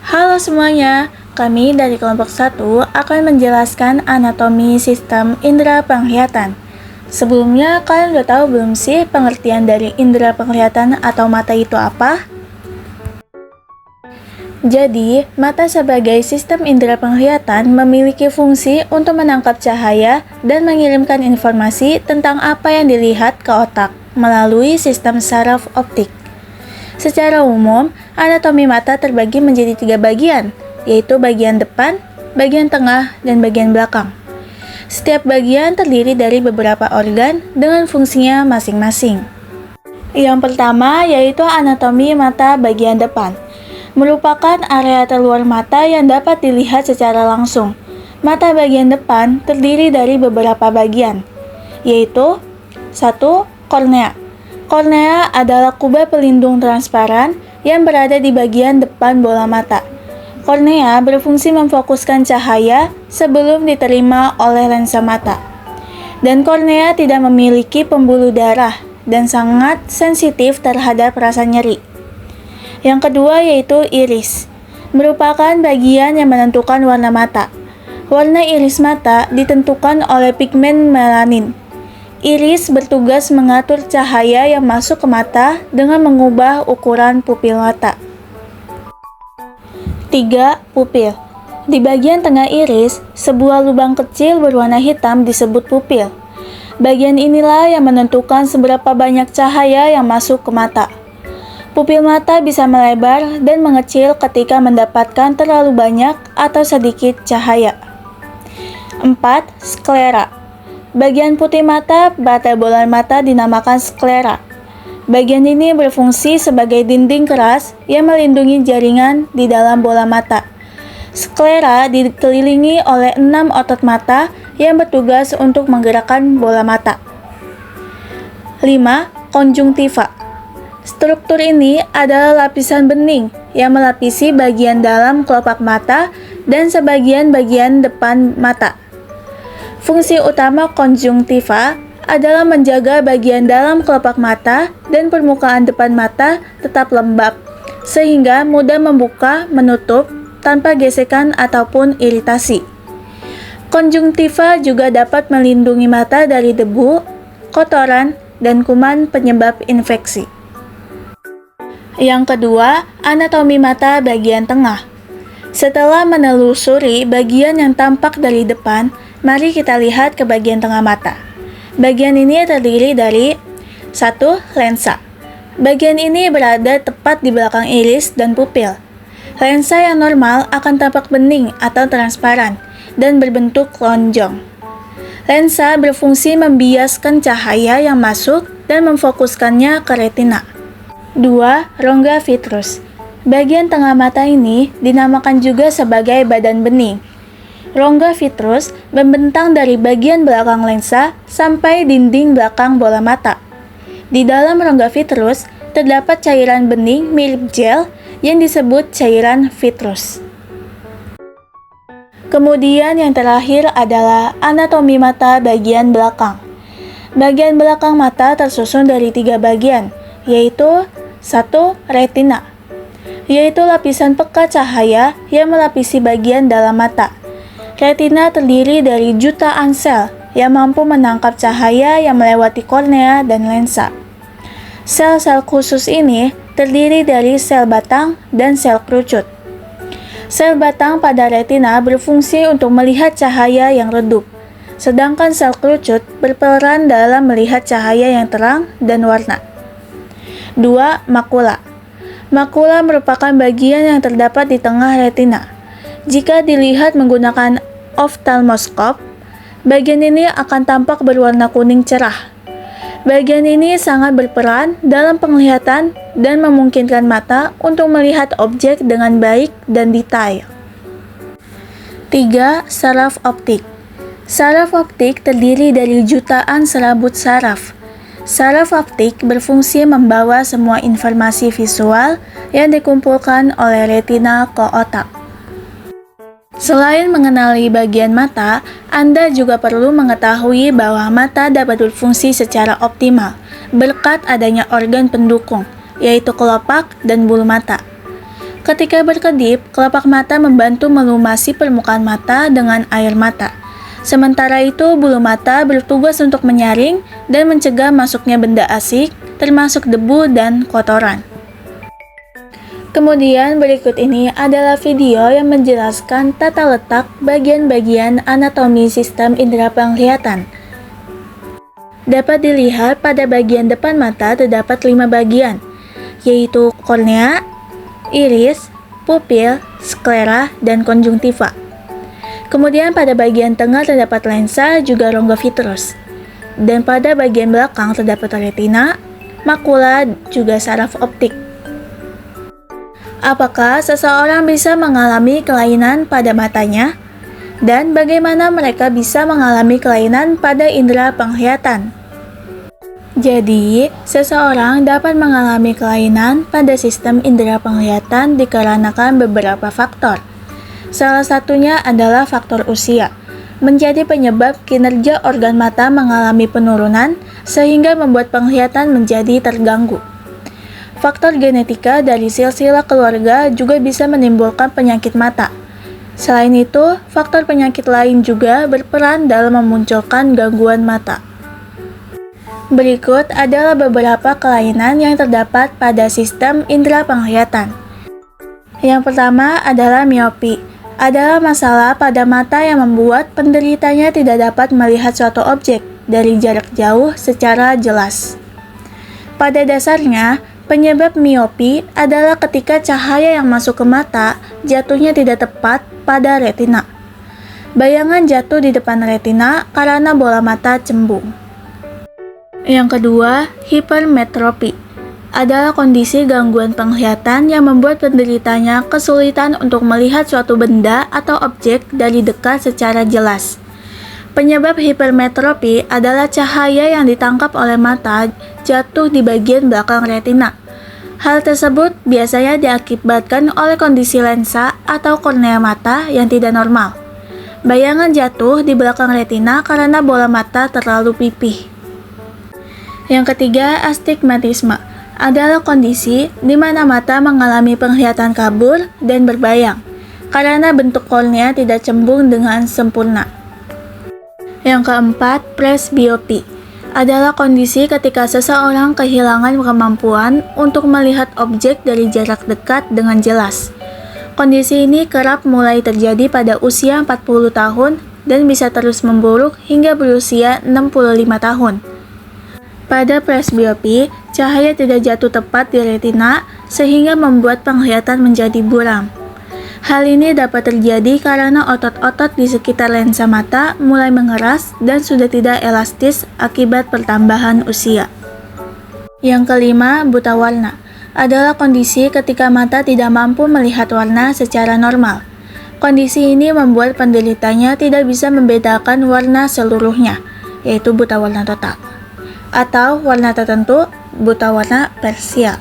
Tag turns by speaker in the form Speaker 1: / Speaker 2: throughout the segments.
Speaker 1: Halo semuanya, kami dari kelompok 1 akan menjelaskan anatomi sistem indera penglihatan. Sebelumnya, kalian udah tahu belum sih pengertian dari indera penglihatan atau mata itu apa? Jadi, mata sebagai sistem indera penglihatan memiliki fungsi untuk menangkap cahaya dan mengirimkan informasi tentang apa yang dilihat ke otak melalui sistem saraf optik. Secara umum, anatomi mata terbagi menjadi 3 bagian, yaitu bagian depan, bagian tengah, dan bagian belakang. Setiap bagian terdiri dari beberapa organ dengan fungsinya masing-masing. Yang pertama yaitu anatomi mata bagian depan, merupakan area terluar mata yang dapat dilihat secara langsung. Mata bagian depan terdiri dari beberapa bagian, yaitu 1. Kornea. Kornea adalah kubah pelindung transparan yang berada di bagian depan bola mata. Kornea berfungsi memfokuskan cahaya sebelum diterima oleh lensa mata. Dan kornea tidak memiliki pembuluh darah dan sangat sensitif terhadap rasa nyeri. Yang kedua yaitu iris, merupakan bagian yang menentukan warna mata. Warna iris mata ditentukan oleh pigmen melanin. Iris bertugas mengatur cahaya yang masuk ke mata dengan mengubah ukuran pupil mata. 3. Pupil. Di bagian tengah iris, sebuah lubang kecil berwarna hitam disebut pupil. Bagian inilah yang menentukan seberapa banyak cahaya yang masuk ke mata. Pupil mata bisa melebar dan mengecil ketika mendapatkan terlalu banyak atau sedikit cahaya. 4. Sklera. Bagian putih mata pada bola mata dinamakan sklera. Bagian ini berfungsi sebagai dinding keras yang melindungi jaringan di dalam bola mata. Sklera dikelilingi oleh 6 otot mata yang bertugas untuk menggerakkan bola mata. 5. Konjungtiva. Struktur ini adalah lapisan bening yang melapisi bagian dalam kelopak mata dan sebagian bagian depan mata. Fungsi utama konjungtiva adalah menjaga bagian dalam kelopak mata dan permukaan depan mata tetap lembab, sehingga mudah membuka, menutup, tanpa gesekan ataupun iritasi. Konjungtiva juga dapat melindungi mata dari debu, kotoran, dan kuman penyebab infeksi. Yang kedua, anatomi mata bagian tengah. Setelah menelusuri bagian yang tampak dari depan, mari kita lihat ke bagian tengah mata. Bagian ini terdiri dari 1. Lensa. Bagian ini berada tepat di belakang iris dan pupil. Lensa yang normal akan tampak bening atau transparan dan berbentuk lonjong. Lensa berfungsi membiaskan cahaya yang masuk dan memfokuskannya ke retina. 2. Rongga vitrus. Bagian tengah mata ini dinamakan juga sebagai badan bening. Rongga vitrus membentang dari bagian belakang lensa sampai dinding belakang bola mata. Di dalam rongga vitrus terdapat cairan bening mirip gel yang disebut cairan vitrus. Kemudian yang terakhir adalah anatomi mata bagian belakang. Bagian belakang mata tersusun dari 3 bagian, yaitu 1. Retina, yaitu lapisan peka cahaya yang melapisi bagian dalam mata. Retina terdiri dari jutaan sel yang mampu menangkap cahaya yang melewati kornea dan lensa. Sel-sel khusus ini terdiri dari sel batang dan sel kerucut. Sel batang pada retina berfungsi untuk melihat cahaya yang redup, sedangkan sel kerucut berperan dalam melihat cahaya yang terang dan warna. 2. Makula. Makula merupakan bagian yang terdapat di tengah retina. Jika dilihat menggunakan oftalmoskop, bagian ini akan tampak berwarna kuning cerah. Bagian ini sangat berperan dalam penglihatan dan memungkinkan mata untuk melihat objek dengan baik dan detail. 3. Saraf optik. Saraf optik terdiri dari jutaan serabut saraf. Saraf optik berfungsi membawa semua informasi visual yang dikumpulkan oleh retina ke otak. Selain mengenali bagian mata, Anda juga perlu mengetahui bahwa mata dapat berfungsi secara optimal berkat adanya organ pendukung, yaitu kelopak dan bulu mata. Ketika berkedip, kelopak mata membantu melumasi permukaan mata dengan air mata. Sementara itu, bulu mata bertugas untuk menyaring dan mencegah masuknya benda asing, termasuk debu dan kotoran. Kemudian berikut ini adalah video yang menjelaskan tata letak bagian-bagian anatomi sistem indera penglihatan. Dapat dilihat pada bagian depan mata terdapat 5 bagian, yaitu kornea, iris, pupil, sklera, dan konjungtiva. Kemudian pada bagian tengah terdapat lensa juga rongga vitreous. Dan pada bagian belakang terdapat retina, makula, juga saraf optik. Apakah seseorang bisa mengalami kelainan pada matanya? Dan bagaimana mereka bisa mengalami kelainan pada indera penglihatan? Jadi, seseorang dapat mengalami kelainan pada sistem indera penglihatan dikarenakan beberapa faktor. Salah satunya adalah faktor usia, menjadi penyebab kinerja organ mata mengalami penurunan sehingga membuat penglihatan menjadi terganggu. Faktor genetika dari silsilah keluarga juga bisa menimbulkan penyakit mata. Selain itu, faktor penyakit lain juga berperan dalam memunculkan gangguan mata. Berikut adalah beberapa kelainan yang terdapat pada sistem indera penglihatan. Yang pertama adalah miopi. Adalah masalah pada mata yang membuat penderitanya tidak dapat melihat suatu objek dari jarak jauh secara jelas. Pada dasarnya, penyebab miopi adalah ketika cahaya yang masuk ke mata jatuhnya tidak tepat pada retina. Bayangan jatuh di depan retina karena bola mata cembung. Yang kedua, hipermetropi. Adalah kondisi gangguan penglihatan yang membuat penderitanya kesulitan untuk melihat suatu benda atau objek dari dekat secara jelas. Penyebab hipermetropi adalah cahaya yang ditangkap oleh mata jatuh di bagian belakang retina. Hal tersebut biasanya diakibatkan oleh kondisi lensa atau kornea mata yang tidak normal. Bayangan jatuh di belakang retina karena bola mata terlalu pipih. Yang ketiga, astigmatisme. Adalah kondisi di mana mata mengalami penglihatan kabur dan berbayang karena bentuk kornea tidak cembung dengan sempurna. Yang keempat, presbiopi. Adalah kondisi ketika seseorang kehilangan kemampuan untuk melihat objek dari jarak dekat dengan jelas. Kondisi ini kerap mulai terjadi pada usia 40 tahun dan bisa terus memburuk hingga berusia 65 tahun. Pada presbiopi, cahaya tidak jatuh tepat di retina sehingga membuat penglihatan menjadi buram. Hal ini dapat terjadi karena otot-otot di sekitar lensa mata mulai mengeras dan sudah tidak elastis akibat pertambahan usia. Yang kelima, buta warna. Adalah kondisi ketika mata tidak mampu melihat warna secara normal. Kondisi ini membuat penderitanya tidak bisa membedakan warna seluruhnya, yaitu buta warna total, atau warna tertentu, buta warna parsial.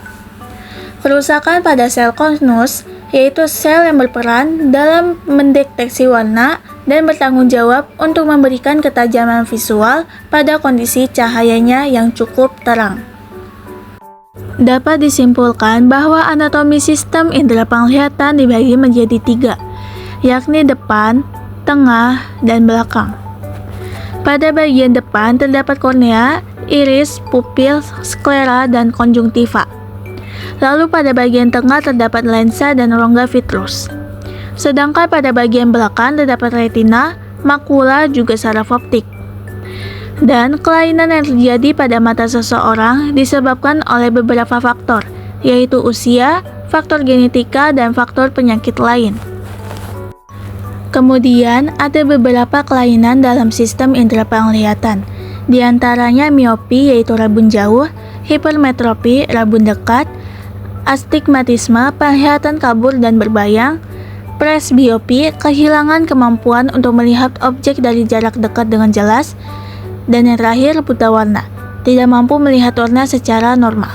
Speaker 1: Kerusakan pada sel konus, yaitu sel yang berperan dalam mendeteksi warna dan bertanggung jawab untuk memberikan ketajaman visual pada kondisi cahayanya yang cukup terang. Dapat disimpulkan bahwa anatomi sistem indera penglihatan dibagi menjadi 3, yakni depan, tengah, dan belakang. Pada bagian depan terdapat kornea, iris, pupil, sklera, dan konjungtiva. Lalu pada bagian tengah terdapat lensa dan rongga vitreous. Sedangkan pada bagian belakang terdapat retina, makula, juga saraf optik. Dan kelainan yang terjadi pada mata seseorang disebabkan oleh beberapa faktor, yaitu usia, faktor genetika, dan faktor penyakit lain. Kemudian ada beberapa kelainan dalam sistem indera penglihatan. Di antaranya miopi yaitu rabun jauh, hipermetropi rabun dekat, astigmatisme penglihatan kabur dan berbayang, presbiopi kehilangan kemampuan untuk melihat objek dari jarak dekat dengan jelas, dan yang terakhir buta warna, tidak mampu melihat warna secara normal.